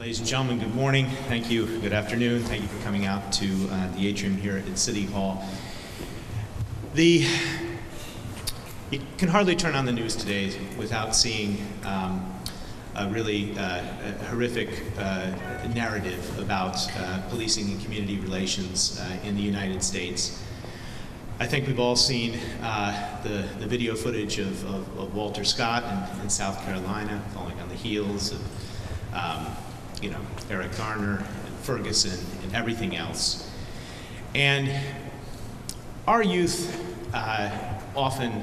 Ladies and gentlemen, good morning. Thank you. Good afternoon. Thank you for coming out to the atrium here at City Hall. You can hardly turn on the news today without seeing a really horrific narrative about policing and community relations in the United States. I think we've all seen the video footage of Walter Scott in South Carolina, falling on the heels of Eric Garner and Ferguson and everything else. And our youth often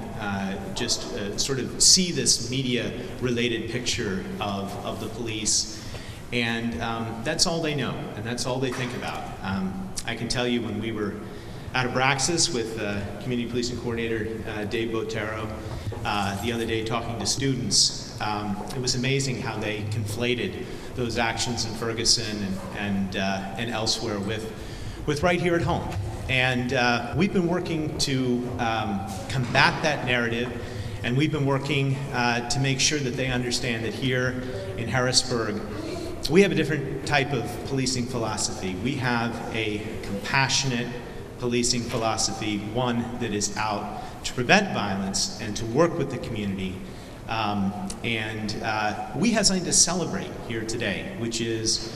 just sort of see this media-related picture of the police, and that's all they know, and that's all they think about. I can tell you when we were out of Braxis with Community Policing Coordinator Dave Botero the other day talking to students, it was amazing how they conflated those actions in Ferguson and elsewhere with right here at home. And we've been working to combat that narrative, and we've been working to make sure that they understand that here in Harrisburg, we have a different type of policing philosophy. We have a compassionate policing philosophy, one that is out to prevent violence and to work with the community. We have something to celebrate here today, which is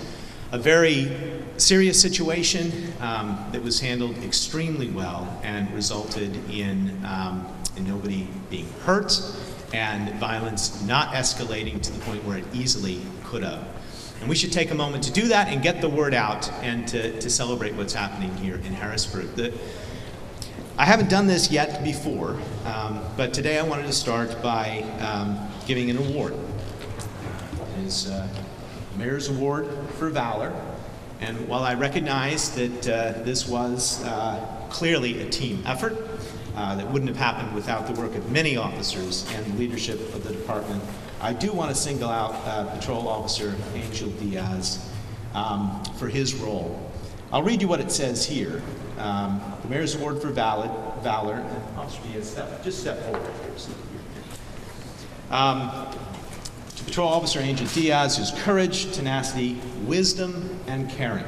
a very serious situation that was handled extremely well and resulted in nobody being hurt and violence not escalating to the point where it easily could have. And we should take a moment to do that and get the word out and to celebrate what's happening here in Harrisburg. I haven't done this yet before, but today I wanted to start by giving an award. It is Mayor's Award for Valor. And while I recognize that this was clearly a team effort that wouldn't have happened without the work of many officers and the leadership of the department, I do want to single out Patrol Officer Angel Diaz for his role. I'll read you what it says here. The Mayor's Award for Valor, and Officer Diaz, just step forward here. To Patrol Officer Angel Diaz, whose courage, tenacity, wisdom, and caring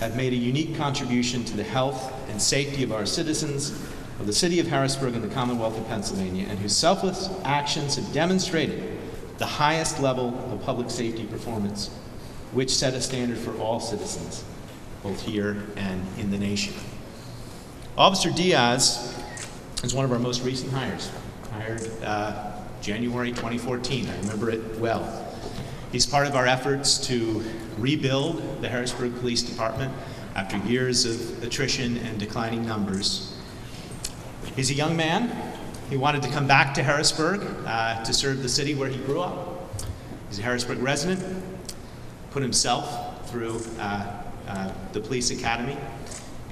have made a unique contribution to the health and safety of our citizens, of the City of Harrisburg and the Commonwealth of Pennsylvania, and whose selfless actions have demonstrated the highest level of public safety performance, which set a standard for all citizens, both here and in the nation. Officer Diaz is one of our most recent hires, hired January 2014. I remember it well. He's part of our efforts to rebuild the Harrisburg Police Department after years of attrition and declining numbers. He's a young man. He wanted to come back to Harrisburg to serve the city where he grew up. He's a Harrisburg resident, put himself through the police academy,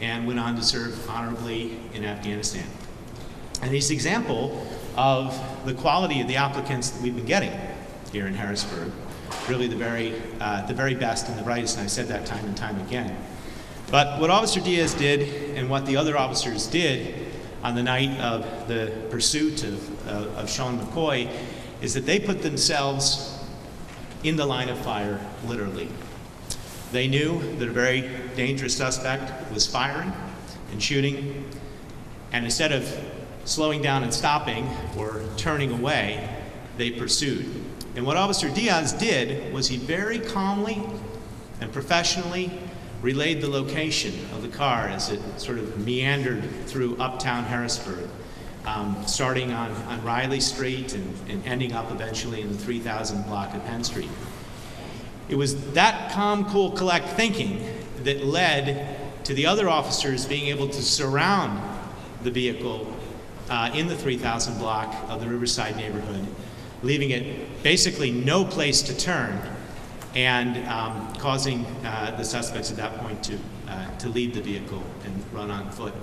and went on to serve honorably in Afghanistan. And he's an example of the quality of the applicants that we've been getting here in Harrisburg. Really the very best and the brightest, and I've said that time and time again. But what Officer Diaz did and what the other officers did on the night of the pursuit of Sean McCoy is that they put themselves in the line of fire, literally. They knew that a very dangerous suspect was firing and shooting, and instead of slowing down and stopping or turning away, they pursued. And what Officer Diaz did was he very calmly and professionally relayed the location of the car as it sort of meandered through uptown Harrisburg, starting on Riley Street and ending up eventually in the 3000 block of Penn Street. It was that calm, cool, collect thinking that led to the other officers being able to surround the vehicle in the 3000 block of the Riverside neighborhood, leaving it basically no place to turn, and causing the suspects at that point to leave the vehicle and run on foot.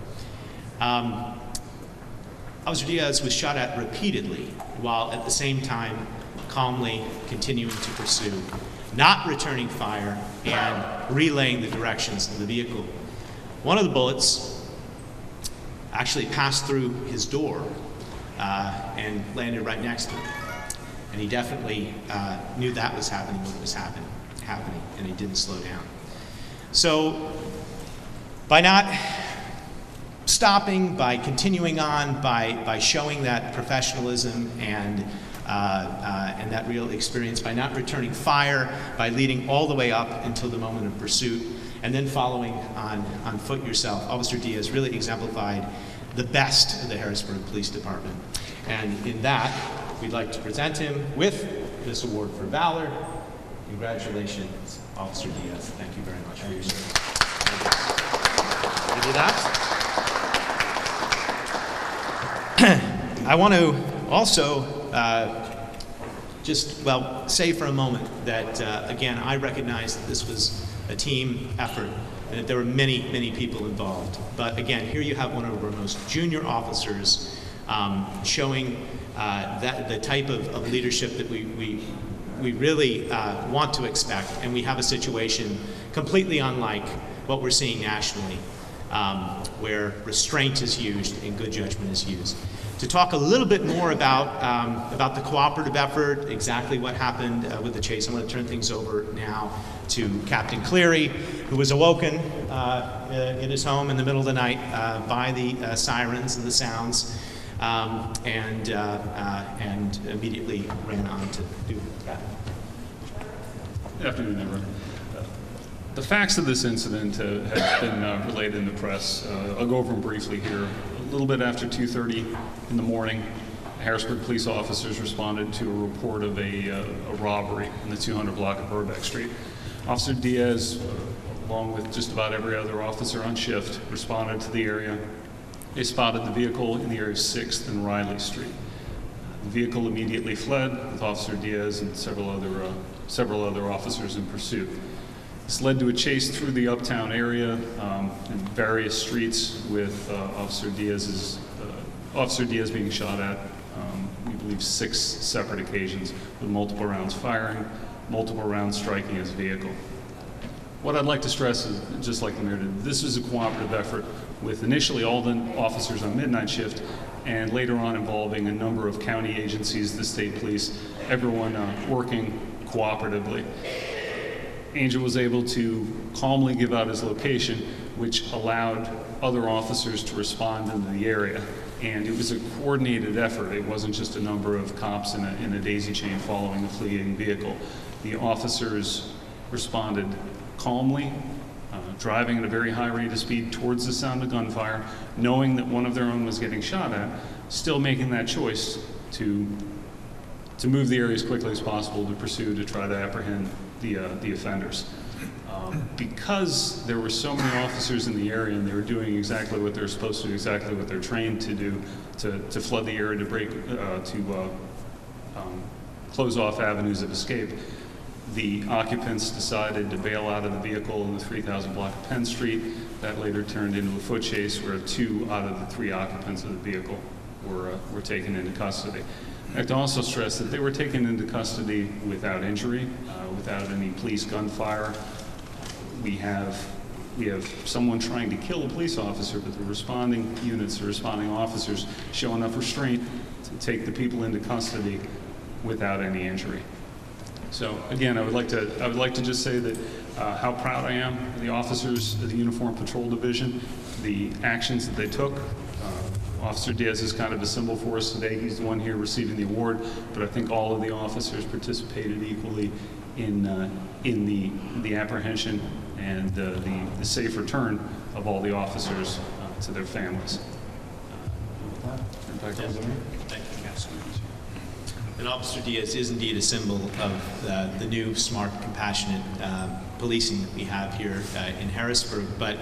Officer Diaz was shot at repeatedly, while at the same time calmly continuing to pursue, not returning fire, and relaying the directions of the vehicle. One of the bullets actually passed through his door and landed right next to him. And he definitely knew that was happening when it was happening. happening, and he didn't slow down. So by not stopping, by continuing on, by showing that professionalism and that real experience, by not returning fire, by leading all the way up until the moment of pursuit, and then following on foot yourself, Officer Diaz really exemplified the best of the Harrisburg Police Department. And in that, we'd like to present him with this award for valor. Congratulations, Officer Diaz. Thank you very much for your service. Give you that. I want to also say for a moment that, again, I recognize that this was a team effort and that there were many, many people involved. But again, here you have one of our most junior officers showing the type of leadership that we really want to expect, and we have a situation completely unlike what we're seeing nationally, where restraint is used and good judgment is used. To talk a little bit more about the cooperative effort, exactly what happened with the chase, I'm going to turn things over now to Captain Cleary, who was awoken in his home in the middle of the night by the sirens and the sounds, and immediately ran on to do that. Good afternoon, everyone. The facts of this incident have been relayed in the press. I'll go over them briefly here. A little bit after 2:30 in the morning, Harrisburg police officers responded to a report of a robbery in the 200 block of Burbank Street. Officer Diaz, along with just about every other officer on shift, responded to the area. They spotted the vehicle in the area of 6th and Riley Street. The vehicle immediately fled with Officer Diaz and several other officers in pursuit. This led to a chase through the uptown area and various streets with Officer Diaz being shot at, we believe, 6 separate occasions with multiple rounds firing, multiple rounds striking his vehicle. What I'd like to stress is, just like the mayor did, this is a cooperative effort with initially all the officers on midnight shift and later on involving a number of county agencies, the state police, everyone working cooperatively. Angel was able to calmly give out his location, which allowed other officers to respond into the area. And it was a coordinated effort. It wasn't just a number of cops in a daisy chain following a fleeing vehicle. The officers responded calmly, driving at a very high rate of speed towards the sound of gunfire, knowing that one of their own was getting shot at, still making that choice to move the area as quickly as possible to pursue, to try to apprehend the offenders. Because there were so many officers in the area and they were doing exactly what they're supposed to do, exactly what they're trained to do, to flood the area, to close off avenues of escape, the occupants decided to bail out of the vehicle in the 3000 block of Penn Street. That later turned into a foot chase where 2 out of the 3 occupants of the vehicle were taken into custody. I have to also stress that they were taken into custody without injury, without any police gunfire. We have someone trying to kill a police officer, but the responding units, the responding officers, show enough restraint to take the people into custody without any injury. So again, I would like to just say that how proud I am of the officers of the Uniform Patrol Division, the actions that they took. Officer Diaz is kind of a symbol for us today. He's the one here receiving the award, but I think all of the officers participated equally in the apprehension and the safe return of all the officers to their families. Thank you, Councilman. And Officer Diaz is indeed a symbol of the new, smart, compassionate policing that we have here in Harrisburg. But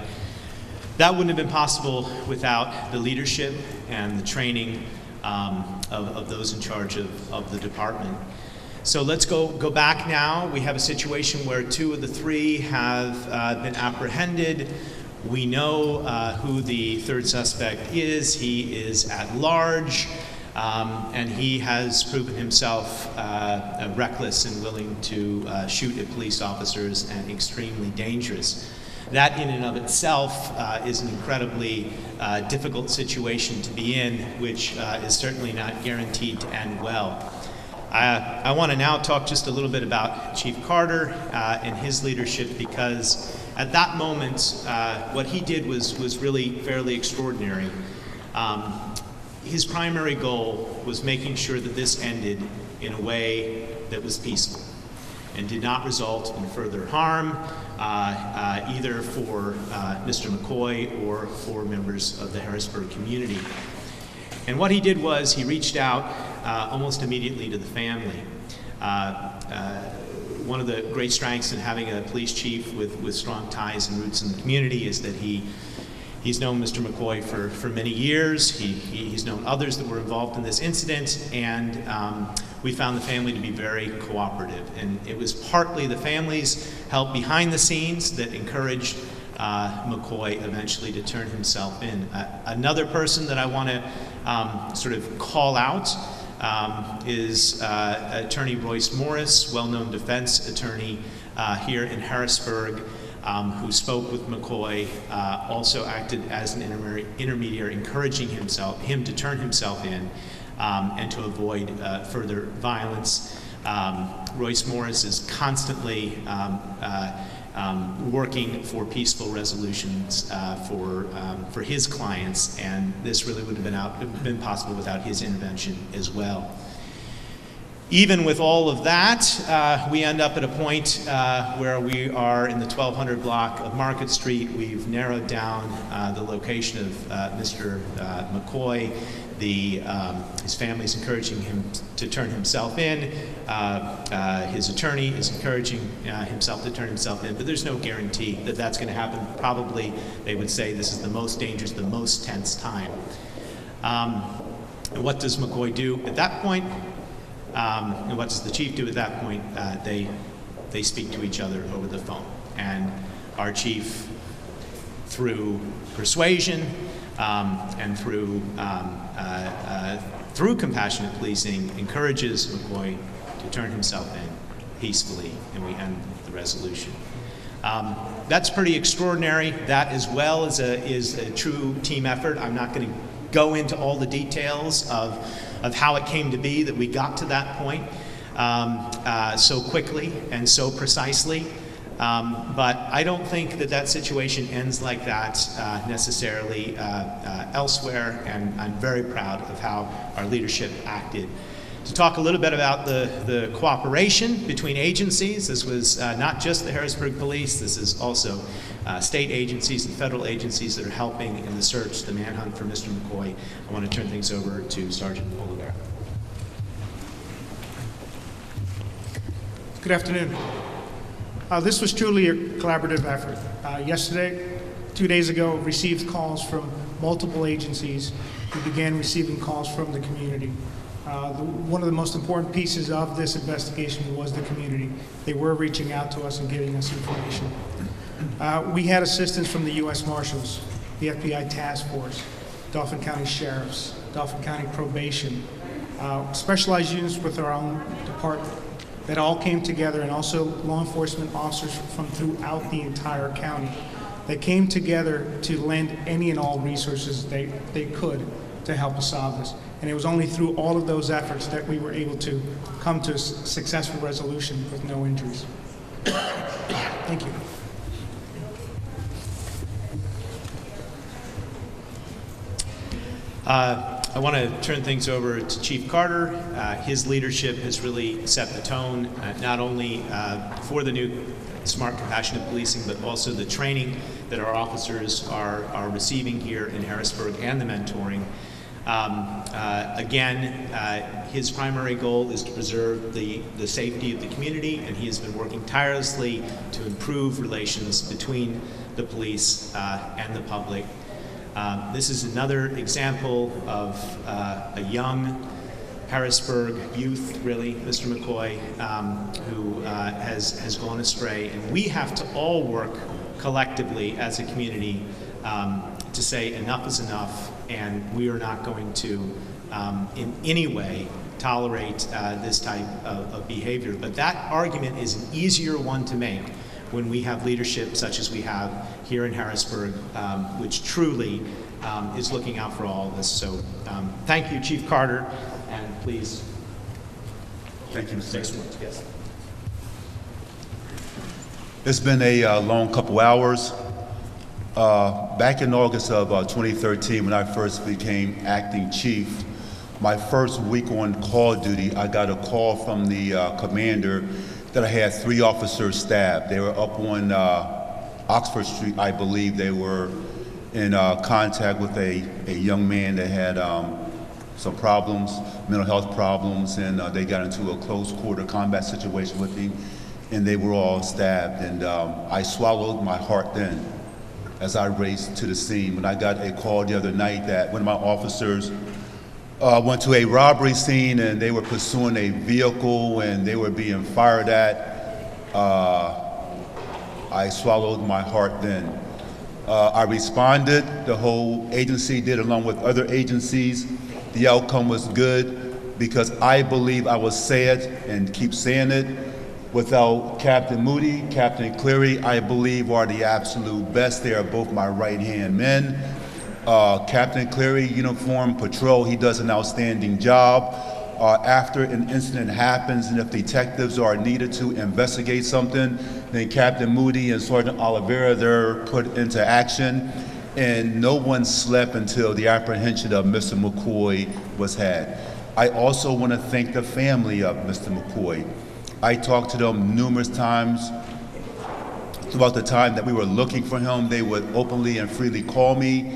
that wouldn't have been possible without the leadership and the training of those in charge of the department. So let's go back now. We have a situation where 2 of the 3 have been apprehended. We know who the 3rd suspect is. He is at large, and he has proven himself reckless and willing to shoot at police officers and extremely dangerous. That in and of itself is an incredibly difficult situation to be in, which is certainly not guaranteed to end well. I want to now talk just a little bit about Chief Carter and his leadership, because at that moment, what he did was really fairly extraordinary. His primary goal was making sure that this ended in a way that was peaceful and did not result in further harm, either for Mr. McCoy or for members of the Harrisburg community. And what he did was he reached out almost immediately to the family. One of the great strengths in having a police chief with strong ties and roots in the community is that he's known Mr. McCoy for many years. He's known others that were involved in this incident, and we found the family to be very cooperative. And it was partly the family's help behind the scenes that encouraged McCoy eventually to turn himself in. Another person that I want to sort of call out is Attorney Royce Morris, well-known defense attorney here in Harrisburg, who spoke with McCoy, also acted as an intermediary, encouraging him to turn himself in and to avoid further violence. Royce Morris is constantly working for peaceful resolutions for his clients, and this really would have been possible without his intervention as well. Even with all of that, we end up at a point where we are in the 1200 block of Market Street. We've narrowed down the location of Mr. McCoy. His family's encouraging him to turn himself in. His attorney is encouraging himself to turn himself in, but there's no guarantee that that's going to happen. Probably they would say this is the most dangerous, the most tense time. And what does McCoy do at that point? And what does the chief do at that point? They speak to each other over the phone. And our chief, through persuasion and through compassionate policing, encourages McCoy to turn himself in peacefully, and we end the resolution. That's pretty extraordinary. That, as well, is a true team effort. I'm not going to go into all the details of how it came to be that we got to that point so quickly and so precisely. But I don't think that situation ends like that necessarily elsewhere, and I'm very proud of how our leadership acted. To talk a little bit about the cooperation between agencies, this was not just the Harrisburg Police, this is also state agencies and federal agencies that are helping in the search, the manhunt for Mr. McCoy. I want to turn things over to Sergeant Oliver. Good afternoon. This was truly a collaborative effort. Yesterday, 2 days ago, received calls from multiple agencies. We began receiving calls from the community. One of the most important pieces of this investigation was the community. They were reaching out to us and giving us information. We had assistance from the U.S. Marshals, the FBI Task Force, Dauphin County Sheriffs, Dauphin County Probation, specialized units with our own department that all came together, and also law enforcement officers from throughout the entire county that came together to lend any and all resources they could to help us solve this. And it was only through all of those efforts that we were able to come to a successful resolution with no injuries. Thank you. I want to turn things over to Chief Carter. His leadership has really set the tone, not only for the new smart, compassionate policing, but also the training that our officers are receiving here in Harrisburg and the mentoring. Again, his primary goal is to preserve the safety of the community, and he has been working tirelessly to improve relations between the police and the public. This is another example of a young Harrisburg youth, really, Mr. McCoy, who has gone astray. And we have to all work collectively as a community to say enough is enough, and we are not going to in any way tolerate this type of behavior. But that argument is an easier one to make when we have leadership such as we have here in Harrisburg, which truly is looking out for all of us. So thank you, Chief Carter, and please. Thank you, Mr. Next President. one, yes. It's been a long couple hours. Back in August of 2013, when I first became acting chief, my first week on call duty, I got a call from the commander that I had 3 officers stabbed. They were up on Oxford Street, I believe. They were in contact with a young man that had some problems, mental health problems, and they got into a close quarter combat situation with him, and they were all stabbed. And I swallowed my heart then as I raced to the scene. When I got a call the other night that one of my officers went to a robbery scene and they were pursuing a vehicle and they were being fired at, I swallowed my heart then. I responded, the whole agency did along with other agencies. The outcome was good because I believe I will say it and keep saying it. Without Captain Moody, Captain Cleary, I believe are the absolute best. They are both my right-hand men. Captain Cleary, uniform patrol, he does an outstanding job. After an incident happens and if detectives are needed to investigate something, then Captain Moody and Sergeant Oliveira, they're put into action. And no one slept until the apprehension of Mr. McCoy was had. I also want to thank the family of Mr. McCoy. I talked to them numerous times throughout the time that we were looking for him. They would openly and freely call me.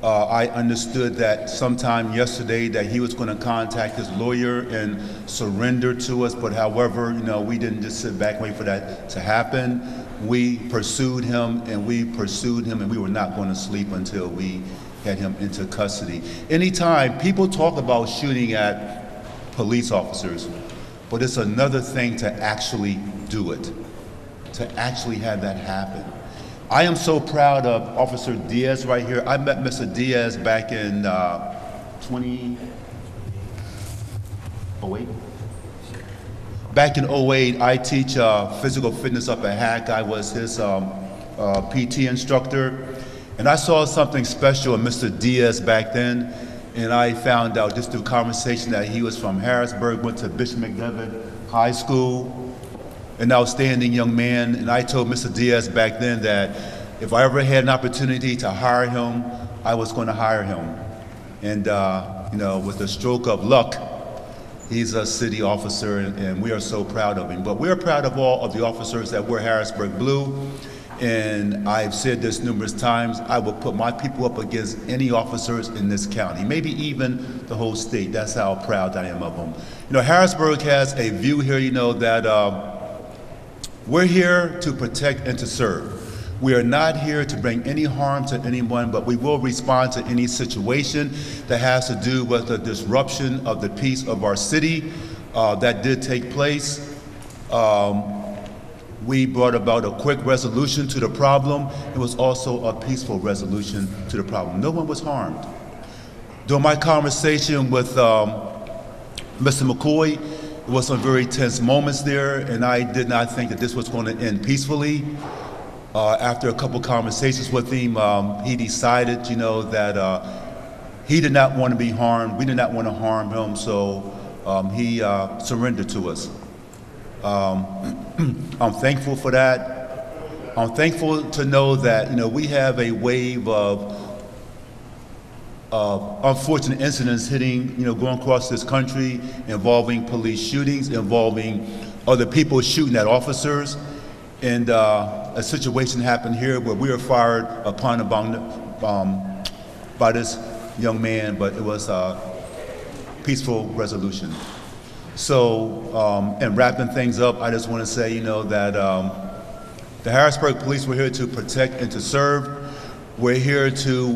I understood that sometime yesterday that he was going to contact his lawyer and surrender to us, but however, we didn't just sit back and wait for that to happen. We pursued him and we were not going to sleep until we had him into custody. Anytime people talk about shooting at police officers, but it's another thing to actually do it, to actually have that happen. I am so proud of Officer Diaz right here. I met Mr. Diaz back in 2008. Back in 2008, I teach physical fitness up at HAC. I was his PT instructor. And I saw something special in Mr. Diaz back then. And I found out just through conversation that he was from Harrisburg, went to Bishop McDevitt High School, an outstanding young man. And I told Mr. Diaz back then that if I ever had an opportunity to hire him, I was going to hire him. And with a stroke of luck, he's a city officer, and we are so proud of him. But we're proud of all of the officers that wear Harrisburg blue. And I've said this numerous times, I will put my people up against any officers in this county, maybe even the whole state. That's how proud I am of them. Harrisburg has a view here, that we're here to protect and to serve. We are not here to bring any harm to anyone, but we will respond to any situation that has to do with the disruption of the peace of our city that did take place. We brought about a quick resolution to the problem. It was also a peaceful resolution to the problem. No one was harmed. During my conversation with Mr. McCoy, there was some very tense moments there, and I did not think that this was going to end peacefully. After a couple conversations with him, he decided, that he did not want to be harmed. We did not want to harm him, so he surrendered to us. I'm thankful for that. I'm thankful to know that, we have a wave of unfortunate incidents hitting, going across this country, involving police shootings, involving other people shooting at officers. And a situation happened here where we were fired upon by this young man, but it was a peaceful resolution. So, and wrapping things up, I just want to say, that the Harrisburg Police, we're here to protect and to serve. We're here to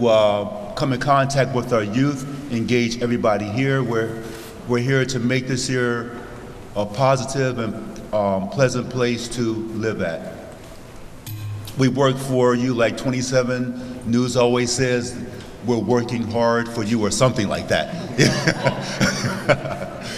come in contact with our youth, engage everybody here. We're here to make this here a positive and pleasant place to live at. We work for you, like 27 News always says, we're working hard for you, or something like that.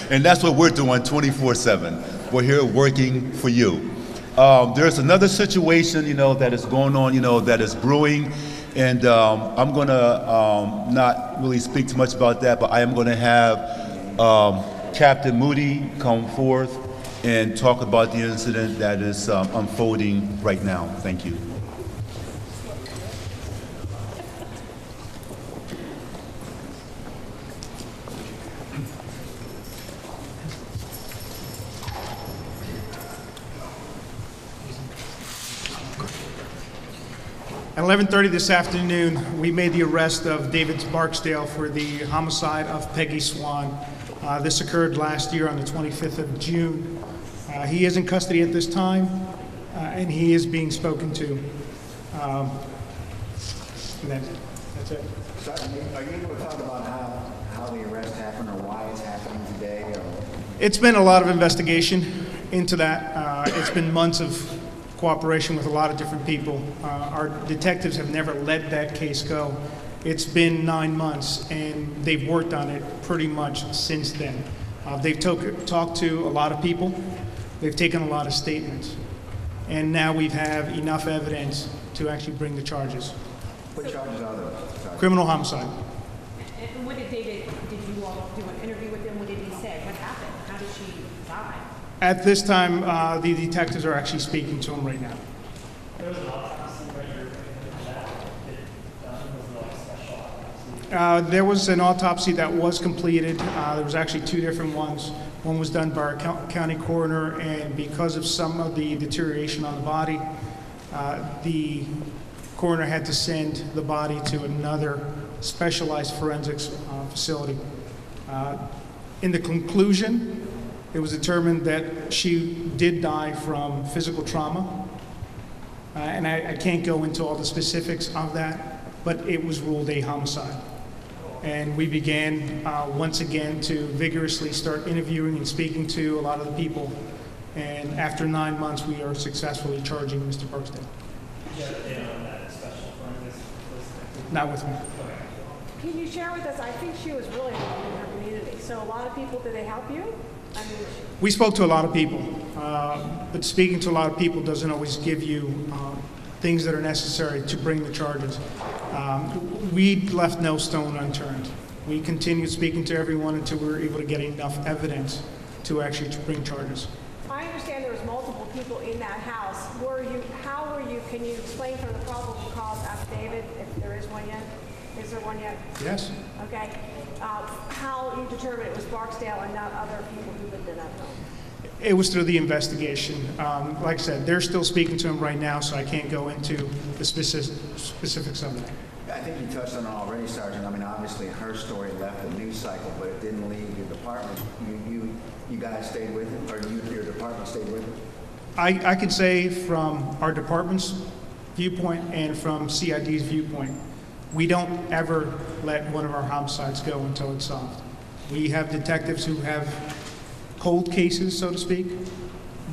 And that's what we're doing 24/7. We're here working for you. There's another situation, that is going on, that is brewing. And I'm going to not really speak too much about that, but I am going to have Captain Moody come forth and talk about the incident that is unfolding right now. Thank you. At 11:30 this afternoon, we made the arrest of David Barksdale for the homicide of Peggy Swan. This occurred last year on the 25th of June. He is in custody at this time, and he is being spoken to. And that's it. So are you able to talk about how the arrest happened or why it's happening today? Or? It's been a lot of investigation into that. It's been months of cooperation with a lot of different people. Our detectives have never let that case go. It's been 9 months, and they've worked on it pretty much since then. They've talked to a lot of people. They've taken a lot of statements. And now we have enough evidence to actually bring the charges. What charges are those? Sorry. Criminal homicide. And what did you all do an interview with him? What did he say? What happened? How did she die? At this time, the detectives are actually speaking to him right now. There was an autopsy, right? You're thinking that was like a special autopsy. There was an autopsy that was completed. There was actually 2 different ones. One was done by our county coroner, and because of some of the deterioration on the body, the coroner had to send the body to another specialized forensics facility. In the conclusion, it was determined that she did die from physical trauma. And I can't go into all the specifics of that, but it was ruled a homicide. And we began once again to vigorously start interviewing and speaking to a lot of the people. And after 9 months, we are successfully charging Mr. Barksdale. Yeah, on that special forensics list. Not with me. Can you share with us? I think she was really involved in her community. So a lot of people, did they help you? I mean, We spoke to a lot of people, but speaking to a lot of people doesn't always give you things that are necessary to bring the charges. We left no stone unturned. We continued speaking to everyone until we were able to get enough evidence to actually bring charges. I understand there was multiple people in that house. How were you, can you explain from the probable cause affidavit, if there is one yet? Is there one yet? Yes? Okay. How you determined it was Barksdale and not other people who lived in that home? It was through the investigation. Like I said, they're still speaking to him right now, so I can't go into the specifics of that. I think you touched on it already, Sergeant. I mean, obviously her story left the news cycle, but it didn't leave your department. You guys stayed with it, or your department stayed with it? I could say from our department's viewpoint and from CID's viewpoint, we don't ever let one of our homicides go until it's solved. We have detectives who have cold cases, so to speak,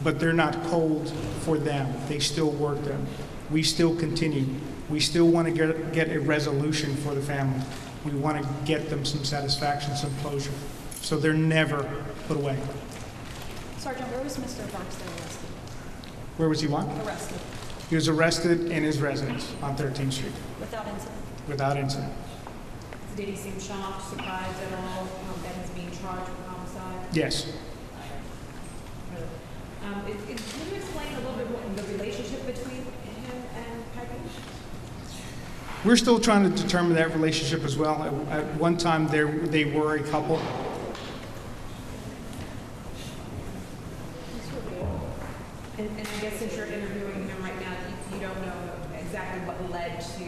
but they're not cold for them. They still work them. We still continue. We still want to get a resolution for the family. We want to get them some satisfaction, some closure. So they're never put away. Sergeant, where was Mr. Barksdale arrested? Where was he what? Arrested He was arrested in his residence on 13th Street without incident? without incident. Did he seem shocked, surprised at all that he's being charged with homicide? Yes. Can you explain a little bit what the relationship between him and Peggy? We're still trying to determine that relationship as well. At one time, they were a couple. And I guess since you're interviewing him right now, you don't know exactly what led to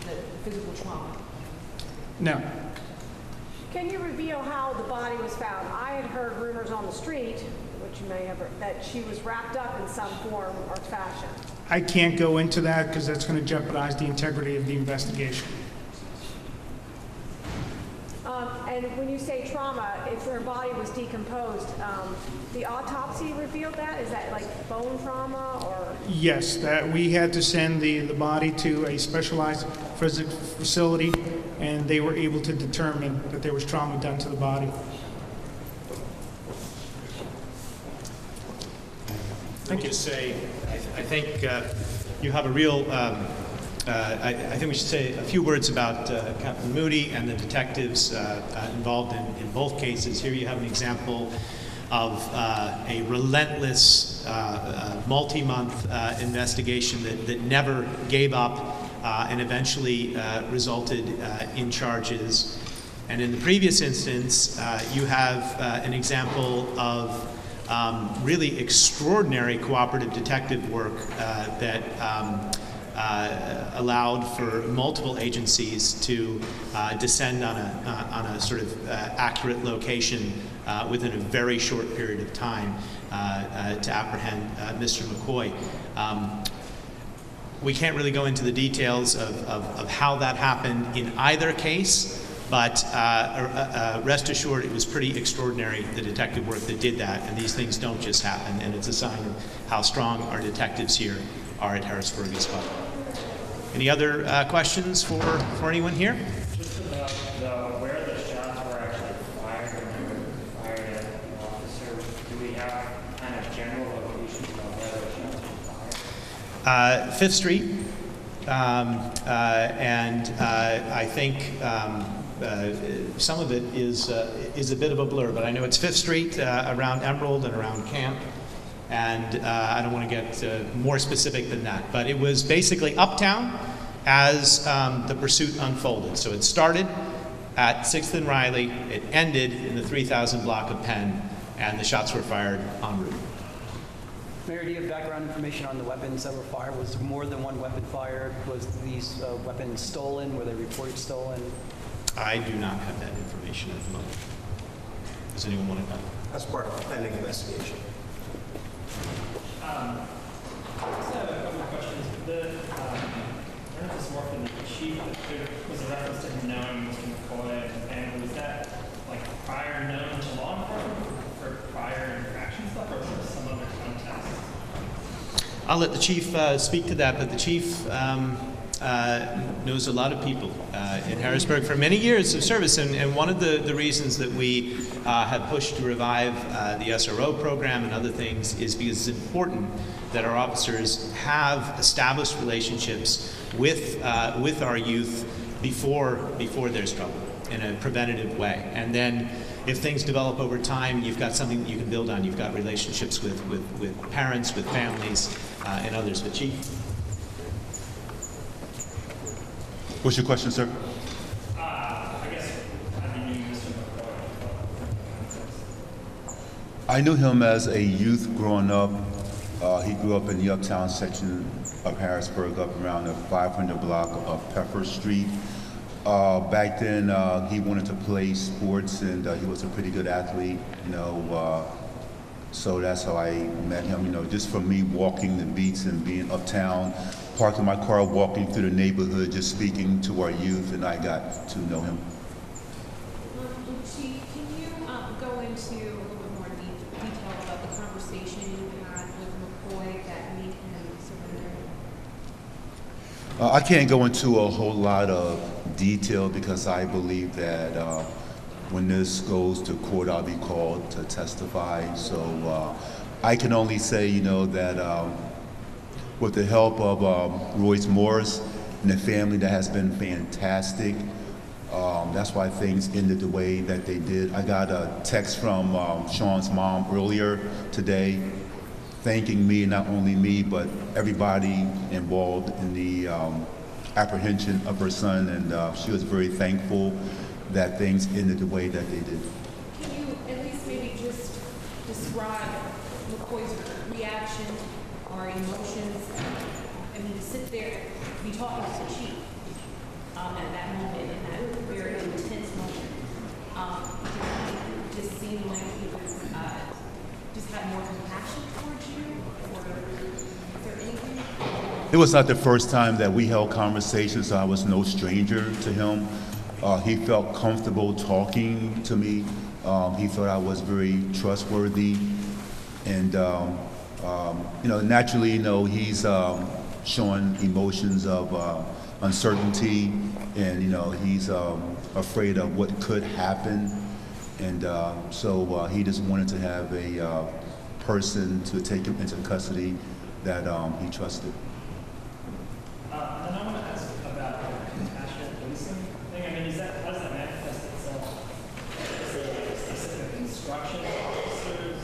the physical trauma. No. Can you reveal how the body was found? I had heard rumors on the street, which you may have heard, that she was wrapped up in some form or fashion. I can't go into that because that's going to jeopardize the integrity of the investigation. And when you say trauma, if her body was decomposed, the autopsy revealed that? Is that like bone trauma or? Yes, that we had to send the body to a specialized forensic facility, and they were able to determine that there was trauma done to the body. Let me just say, I think you have a real, I think we should say a few words about Captain Moody and the detectives involved in both cases. Here you have an example a relentless multi-month investigation that never gave up and eventually resulted in charges. And in the previous instance, you have an example of really extraordinary cooperative detective work that allowed for multiple agencies to descend on a sort of accurate location within a very short period of time to apprehend Mr. McCoy. We can't really go into the details of how that happened in either case, but rest assured it was pretty extraordinary, the detective work that did that, and these things don't just happen, and it's a sign of how strong our detectives here are at Harrisburg as well. Any other questions for anyone here? Just about where the shots were actually fired and who fired at the officer, do we have kind of general locations about where the shots were fired? 5th Street, and I think some of it is a bit of a blur, but I know it's 5th Street, around Emerald and around Camp, and I don't want to get more specific than that, but it was basically uptown as the pursuit unfolded. So it started at 6th and Riley, it ended in the 3000 block of Penn, and the shots were fired en route. Mayor, do you have background information on the weapons that were fired? Was more than one weapon fired? Was these weapons stolen? Were they reported stolen? I do not have that information at the moment. Does anyone want to know? As part of the pending investigation. I just have a couple of questions. I don't know if it's more for the chief, but there was a reference to him knowing Mr. McCoy and his family. Was that like prior known to law enforcement for prior infraction stuff, or was there some other context? I'll let the chief speak to that, but the chief knows a lot of people in Harrisburg for many years of service, and one of the reasons that we have pushed to revive the SRO program and other things is because it's important that our officers have established relationships with our youth before there's trouble in a preventative way. And then if things develop over time, you've got something that you can build on. You've got relationships with parents, with families, and others. But Chief? What's your question, sir? I guess I knew Mr. McCoy. I knew him as a youth growing up. He grew up in the uptown section of Harrisburg, up around the 500 block of Pepper Street. Back then, he wanted to play sports, and he was a pretty good athlete, so that's how I met him, just from me walking the beats and being uptown, parking my car, walking through the neighborhood, just speaking to our youth, and I got to know him. Chief, can you go into a little bit more detail about the conversation you had with McCoy that made him surrender? I can't go into a whole lot of detail because I believe that when this goes to court, I'll be called to testify. So I can only say, that with the help of Royce Morris and the family, that has been fantastic. That's why things ended the way that they did. I got a text from Sean's mom earlier today thanking me, not only me, but everybody involved in the apprehension of her son, and she was very thankful that things ended the way that they did. Can you at least maybe just describe McCoy's reaction or emotions? I mean, to sit there, be talking to the chief at that moment, in that very intense moment, just seemed like he was just had more compassion towards you, or is there anything? It was not the first time that we held conversations, so I was no stranger to him. He felt comfortable talking to me. He thought I was very trustworthy, and naturally, he's showing emotions of uncertainty, and he's afraid of what could happen, and so he just wanted to have a person to take him into custody that he trusted. And then I want to ask about the compassionate policing thing. I mean, how does that manifest itself? Is there specific instruction to officers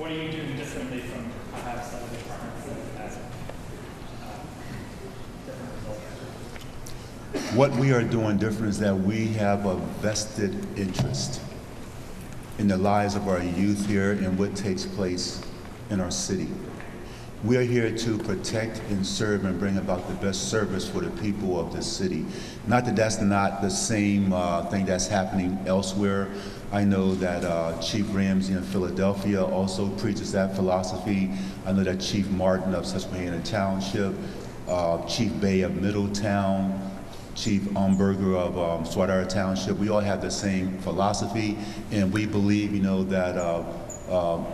what are you doing differently from perhaps other departments that have different results? What we are doing different is that we have a vested interest in the lives of our youth here and what takes place in our city. We are here to protect and serve and bring about the best service for the people of this city. Not that that's not the same thing that's happening elsewhere. I know that Chief Ramsey in Philadelphia also preaches that philosophy. I know that Chief Martin of Susquehanna Township, Chief Bay of Middletown, Chief Umberger of Swadara Township, we all have the same philosophy, and we believe, that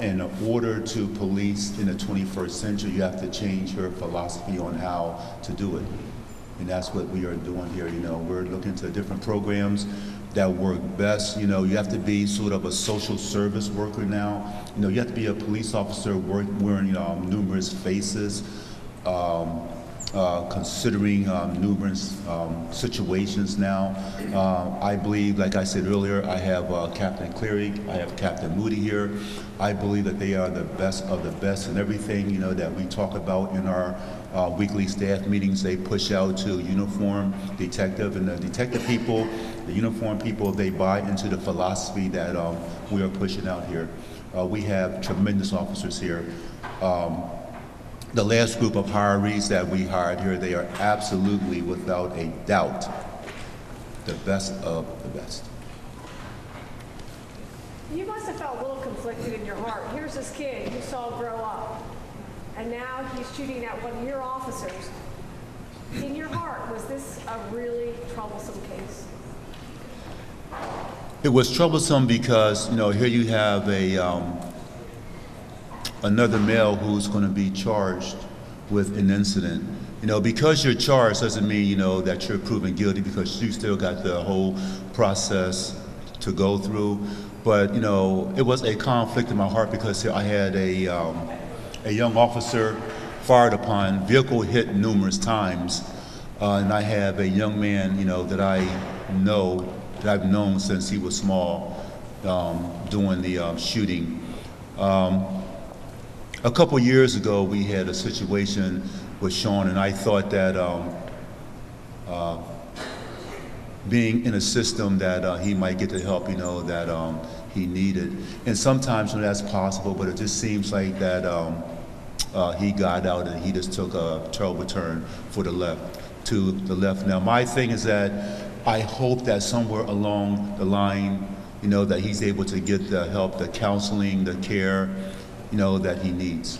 in order to police in the 21st century, you have to change your philosophy on how to do it. And that's what we are doing here. We're looking to different programs that work best. You have to be sort of a social service worker now. You have to be a police officer wearing numerous faces, considering numerous situations now. I believe, like I said earlier, I have Captain Cleary, I have Captain Moody here. I believe that they are the best of the best in everything, that we talk about in our weekly staff meetings. They push out to uniform detective, and the detective people, the uniform people, they buy into the philosophy that we are pushing out here. We have tremendous officers here. The last group of hirees that we hired here, they are absolutely, without a doubt, the best of the best. You must have felt a little conflicted in your heart. Here's this kid you saw grow up, and now he's shooting at one of your officers. In your heart, was this a really troublesome case? It was troublesome because, here you have another male who's going to be charged with an incident. Because you're charged doesn't mean, that you're proven guilty, because you still got the whole process to go through. But, it was a conflict in my heart because I had a young officer fired upon, vehicle hit numerous times, and I have a young man, that I've known since he was small, doing the shooting. A couple years ago, we had a situation with Sean, and I thought that being in a system that he might get the help, that he needed. And sometimes that's possible, but it just seems like that he got out and he just took a terrible turn to the left. Now, my thing is that I hope that somewhere along the line, that he's able to get the help, the counseling, the care, that he needs.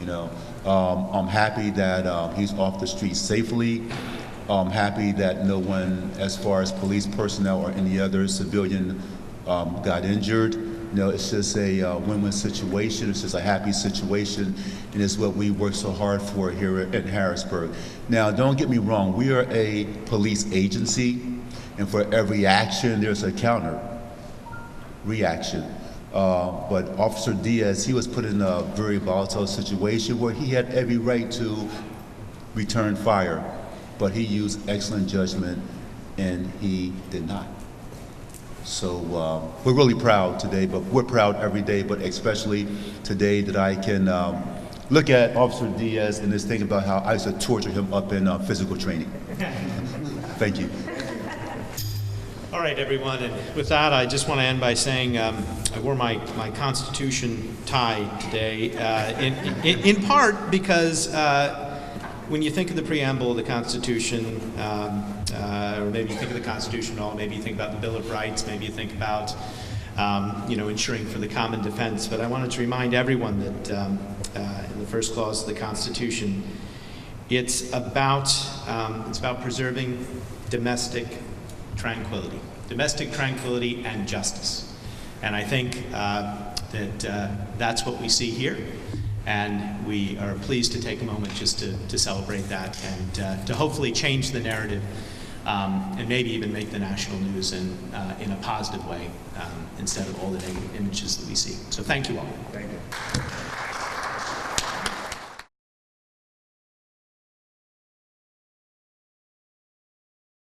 I'm happy that he's off the street safely. I'm happy that no one, as far as police personnel or any other civilian, got injured. It's just a win-win situation. It's just a happy situation, and it's what we work so hard for here in Harrisburg. Now, don't get me wrong. We are a police agency, and for every action, there's a counter reaction. But Officer Diaz, he was put in a very volatile situation where he had every right to return fire, but he used excellent judgment, and he did not. So we're really proud today, but we're proud every day, but especially today that I can look at Officer Diaz and just think about how I used to torture him up in physical training. Thank you. All right, everyone, and with that, I just want to end by saying I wore my Constitution tie today, in part because when you think of the preamble of the Constitution, or maybe you think of the Constitution at all, maybe you think about the Bill of Rights, maybe you think about ensuring for the common defense, but I wanted to remind everyone that in the first clause of the Constitution, it's about preserving domestic tranquility and justice. And I think that that's what we see here. And we are pleased to take a moment just to celebrate that and to hopefully change the narrative and maybe even make the national news in a positive way instead of all the negative images that we see. So thank you all. Thank you.